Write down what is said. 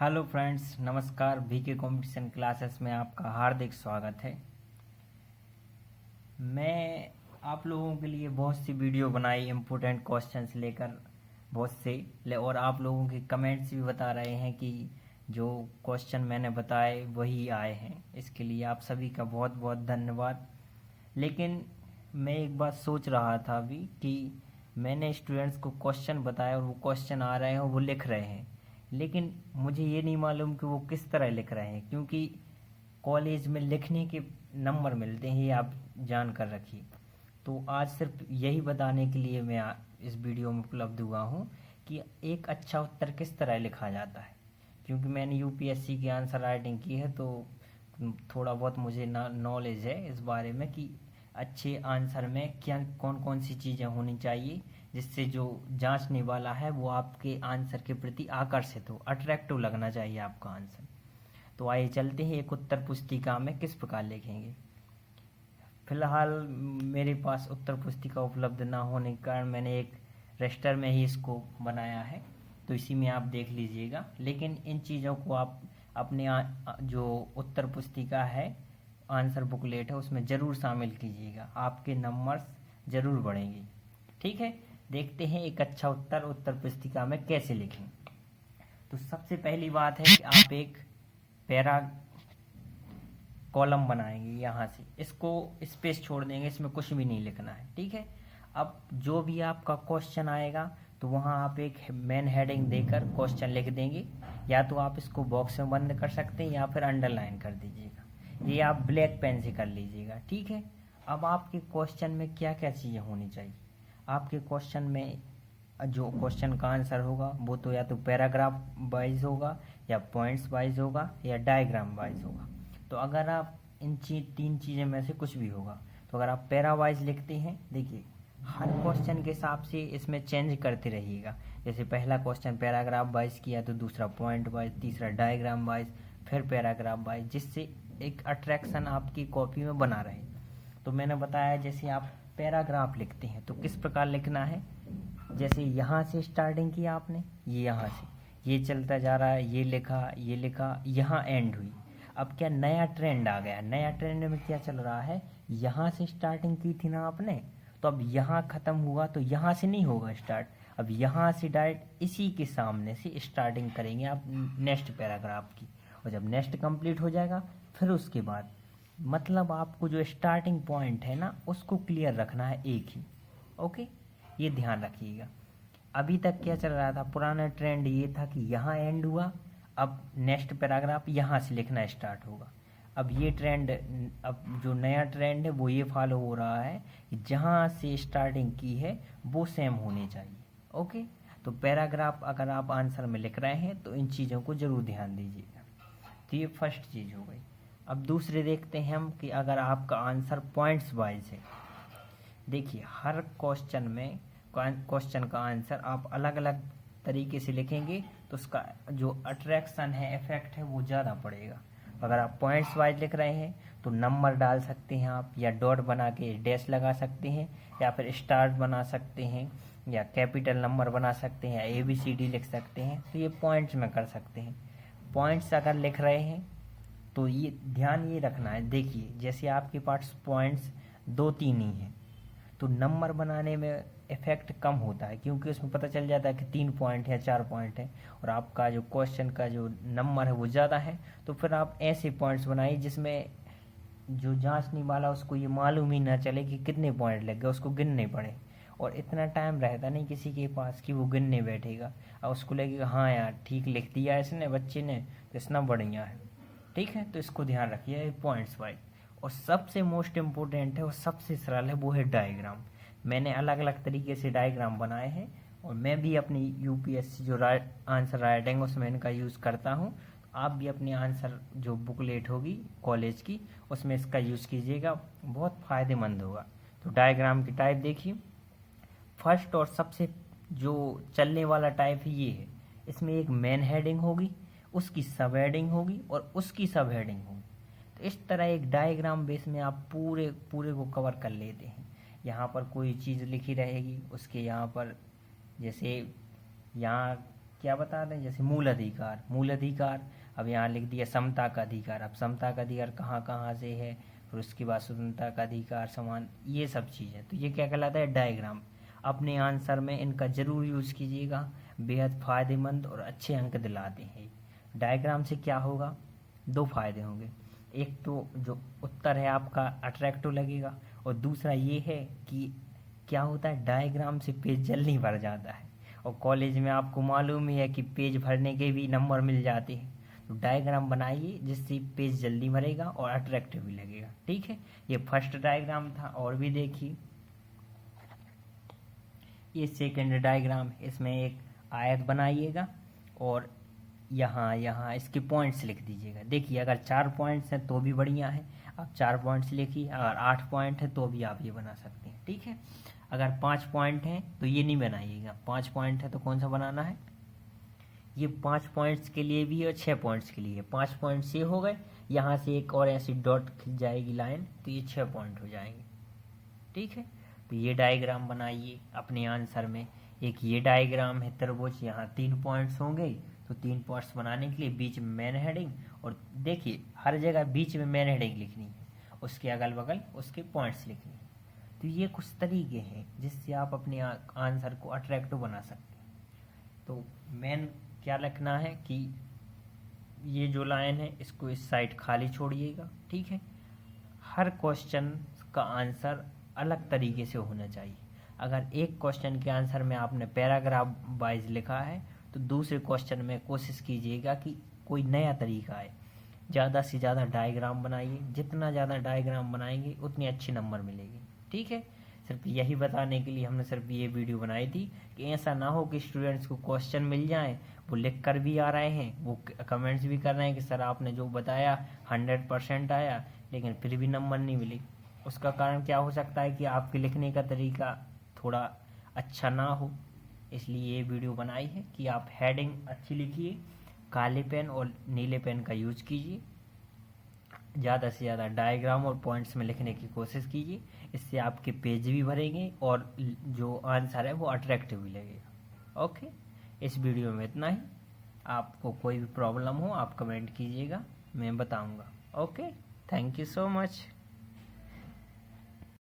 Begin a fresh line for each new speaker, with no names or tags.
Hello friends, नमस्कार। VK competition classes में आपका हार्दिक स्वागत है। मैं आप लोगों के लिए बहुत सी वीडियो बनाई इम्पोर्टेंट क्वेश्चंस लेकर बहुत से और आप लोगों के कमेंट्स भी बता रहे हैं कि जो क्वेश्चन मैंने बताए वही आए हैं। इसके लिए आप सभी का बहुत बहुत धन्यवाद। लेकिन मैं एक बात सोच रहा था अभी कि मैंने स्टूडेंट्स को क्वेश्चन बताया और वो क्वेश्चन आ रहे हैं और वो लिख रहे हैं, लेकिन मुझे ये नहीं मालूम कि वो किस तरह लिख रहे हैं, क्योंकि कॉलेज में लिखने के नंबर मिलते हैं, ये आप जान कर रखिए। तो आज सिर्फ यही बताने के लिए मैं इस वीडियो में उपलब्ध हुआ हूँ कि एक अच्छा उत्तर किस तरह लिखा जाता है। क्योंकि मैंने यूपीएससी की आंसर राइटिंग की है, तो थोड़ा बहुत मुझे नॉलेज है इस बारे में कि अच्छे आंसर में क्या कौन कौन सी चीज़ें होनी चाहिए, जिससे जो जांचने वाला है वो आपके आंसर के प्रति आकर्षित हो, अट्रैक्टिव लगना चाहिए आपका आंसर। तो आइए चलते हैं एक उत्तर पुस्तिका में किस प्रकार लिखेंगे। फिलहाल मेरे पास उत्तर पुस्तिका उपलब्ध ना होने के कारण मैंने एक रजिस्टर में ही इसको बनाया है, तो इसी में आप देख लीजिएगा। लेकिन इन चीज़ों को आप अपने जो उत्तर पुस्तिका है, आंसर बुकलेट है, उसमें ज़रूर शामिल कीजिएगा, आपके नंबर्स ज़रूर बढ़ेंगे। ठीक है, देखते हैं एक अच्छा उत्तर उत्तर पुस्तिका में कैसे लिखें। तो सबसे पहली बात है कि आप एक पैरा कॉलम बनाएंगे। यहाँ से इसको स्पेस छोड़ देंगे, इसमें कुछ भी नहीं लिखना है। ठीक है, अब जो भी आपका क्वेश्चन आएगा तो वहाँ आप एक मेन हेडिंग देकर क्वेश्चन लिख देंगे, या तो आप इसको बॉक्स में बंद कर सकते हैं या फिर अंडरलाइन कर दीजिएगा। ये आप ब्लैक पेन से कर लीजिएगा। ठीक है, अब आपके क्वेश्चन में क्या क्या चीज़ें होनी चाहिए। आपके क्वेश्चन में जो क्वेश्चन का आंसर होगा वो तो या तो पैराग्राफ वाइज होगा, या पॉइंट्स वाइज होगा, या डायग्राम वाइज होगा। तो अगर आप इन तीन चीज़ें में से कुछ भी होगा, तो अगर आप पैरा वाइज लिखते हैं, देखिए हर क्वेश्चन के हिसाब से इसमें चेंज करते रहिएगा। जैसे पहला क्वेश्चन पैराग्राफ वाइज किया तो दूसरा पॉइंट वाइज, तीसरा डायग्राम वाइज, फिर पैराग्राफ वाइज, जिससे एक अट्रैक्शन आपकी कॉपी में बना रहे। तो मैंने बताया जैसे आप पैराग्राफ लिखते हैं तो किस प्रकार लिखना है। जैसे यहाँ से स्टार्टिंग किया आपने, ये यहाँ से ये चलता जा रहा है, ये लिखा, यहाँ एंड हुई। अब क्या नया ट्रेंड आ गया। नया ट्रेंड में क्या चल रहा है, यहाँ से स्टार्टिंग की थी ना आपने, तो अब यहाँ ख़त्म हुआ तो यहाँ से नहीं होगा स्टार्ट, अब यहाँ से डायरेक्ट इसी के सामने से स्टार्टिंग करेंगे आप नेक्स्ट पैराग्राफ की। और जब नेक्स्ट कंप्लीट हो जाएगा फिर उसके बाद मतलब आपको जो स्टार्टिंग पॉइंट है ना उसको क्लियर रखना है एक ही। ओके, ये ध्यान रखिएगा। अभी तक क्या चल रहा था, पुराना ट्रेंड ये था कि यहाँ एंड हुआ, अब नेक्स्ट पैराग्राफ यहाँ से लिखना स्टार्ट होगा। अब ये ट्रेंड, अब जो नया ट्रेंड है वो ये फॉलो हो रहा है कि जहाँ से स्टार्टिंग की है वो सेम होनी चाहिए। ओके, तो पैराग्राफ अगर आप आंसर में लिख रहे हैं तो इन चीज़ों को ज़रूर ध्यान दीजिएगा। तो ये फर्स्ट चीज़ हो गई। अब दूसरे देखते हैं हम कि अगर आपका आंसर पॉइंट्स वाइज है, देखिए हर क्वेश्चन में क्वेश्चन का आंसर आप अलग अलग तरीके से लिखेंगे तो उसका जो अट्रैक्शन है, इफेक्ट है, वो ज़्यादा पड़ेगा। अगर आप पॉइंट्स वाइज लिख रहे हैं तो नंबर डाल सकते हैं आप, या डॉट बना के डैश लगा सकते हैं, या फिर स्टार बना सकते हैं, या कैपिटल नंबर बना सकते हैं, या ABCD लिख सकते हैं। तो ये पॉइंट्स में कर सकते हैं। पॉइंट्स अगर लिख रहे हैं तो ये ध्यान ये रखना है, देखिए जैसे आपके पास पॉइंट्स 2-3 ही हैं तो नंबर बनाने में इफेक्ट कम होता है, क्योंकि उसमें पता चल जाता है कि 3 पॉइंट है, 4 पॉइंट है, और आपका जो क्वेश्चन का जो नंबर है वो ज़्यादा है। तो फिर आप ऐसे पॉइंट्स बनाइए जिसमें जो जांचने वाला उसको ये मालूम ही ना चले कि कितने पॉइंट लग गए, उसको गिनने पड़े। और इतना टाइम रहता नहीं किसी के पास कि वो गिनने बैठेगा और उसको लगेगा हाँ यार ठीक लिख दिया इसने, बच्चे ने, तो इतना बढ़िया है। ठीक है, तो इसको ध्यान रखिए पॉइंट्स वाइज। और सबसे मोस्ट इम्पोर्टेंट है और सबसे सरल है वो है डायग्राम। मैंने अलग अलग तरीके से डायग्राम बनाए हैं और मैं भी अपनी यूपीएससी जो आंसर राइटिंग उसमें इनका यूज़ करता हूँ। आप भी अपनी आंसर जो बुकलेट होगी कॉलेज की उसमें इसका यूज़ कीजिएगा, बहुत फ़ायदेमंद होगा। तो डायग्राम की टाइप देखिए, फर्स्ट और सबसे जो चलने वाला टाइप ये है, इसमें एक मेन हेडिंग होगी, उसकी सब हेडिंग होगी और उसकी सब हेडिंग होगी। तो इस तरह एक डायग्राम बेस में आप पूरे को कवर कर लेते हैं। यहाँ पर कोई चीज़ लिखी रहेगी, उसके यहाँ पर जैसे यहाँ क्या बता रहे हैं, जैसे मूल अधिकार, अब यहाँ लिख दिया समता का अधिकार। अब समता का अधिकार कहाँ कहाँ से है, फिर उसके बाद स्वतंत्रता का अधिकार, समान, ये सब चीज़ें। तो ये क्या कहलाता है, डायग्राम। अपने आंसर में इनका जरूर यूज़ कीजिएगा, बेहद फ़ायदेमंद और अच्छे अंक दिलाते हैं। डायग्राम से क्या होगा, दो फायदे होंगे। एक तो जो उत्तर है आपका अट्रैक्टिव लगेगा, और दूसरा ये है कि क्या होता है, डायग्राम से पेज जल्दी भर जाता है। और कॉलेज में आपको मालूम ही है कि पेज भरने के भी नंबर मिल जाते हैं। तो डायग्राम बनाइए जिससे पेज जल्दी भरेगा और अट्रैक्टिव भी लगेगा। ठीक है, ये फर्स्ट डायग्राम था। और भी देखिए, ये सेकंड डायग्राम है। इसमें एक आयत बनाइएगा और यहाँ इसके पॉइंट्स लिख दीजिएगा। देखिए, अगर 4 पॉइंट्स हैं तो भी बढ़िया है, आप 4 पॉइंट्स लिखिए। अगर 8 पॉइंट है तो भी आप ये बना सकते हैं। ठीक है, अगर 5 पॉइंट हैं तो ये नहीं बनाइएगा। 5 पॉइंट है तो कौन सा बनाना है, ये 5 पॉइंट्स के लिए भी और 6 पॉइंट्स के लिए। 5 पॉइंट्स ये हो गए, यहाँ से एक और ऐसी डॉट खिंच जाएगी लाइन, तो ये 6 पॉइंट हो जाएंगे। ठीक है, तो ये डायग्राम बनाइए अपने आंसर में। एक ये डायग्राम है त्रिभुज, यहाँ 3 पॉइंट्स होंगे। तो 3 पॉइंट्स बनाने के लिए बीच में मेन हेडिंग, और देखिए हर जगह बीच में मेन हेडिंग लिखनी है, उसके अगल बगल उसके पॉइंट्स लिखने हैं। तो ये कुछ तरीके हैं जिससे आप अपने आंसर को अट्रैक्टिव बना सकते हैं। तो मेन क्या लिखना है कि ये जो लाइन है इसको इस साइड खाली छोड़िएगा। ठीक है, हर क्वेश्चन का आंसर अलग तरीके से होना चाहिए। अगर एक क्वेश्चन के आंसर में आपने पैराग्राफ वाइज लिखा है, तो दूसरे क्वेश्चन में कोशिश कीजिएगा कि कोई नया तरीका है। ज़्यादा से ज़्यादा डायग्राम बनाइए, जितना ज़्यादा डायग्राम बनाएंगे उतने अच्छे नंबर मिलेंगे। ठीक है, सिर्फ यही बताने के लिए हमने सिर्फ ये वीडियो बनाई थी कि ऐसा ना हो कि स्टूडेंट्स को क्वेश्चन मिल जाए, वो लिख कर भी आ रहे हैं, वो कमेंट्स भी कर रहे हैं कि सर आपने जो बताया 100% आया, लेकिन फिर भी नंबर नहीं मिले। उसका कारण क्या हो सकता है कि आपके लिखने का तरीका थोड़ा अच्छा ना हो। इसलिए ये वीडियो बनाई है कि आप हेडिंग अच्छी लिखिए, काले पेन और नीले पेन का यूज कीजिए, ज़्यादा से ज़्यादा डायग्राम और पॉइंट्स में लिखने की कोशिश कीजिए। इससे आपके पेज भी भरेंगे और जो आंसर है वो अट्रैक्टिव भी लगेगा। ओके, इस वीडियो में इतना ही। आपको कोई भी प्रॉब्लम हो आप कमेंट कीजिएगा, मैं बताऊंगा। Okay, thank you so much.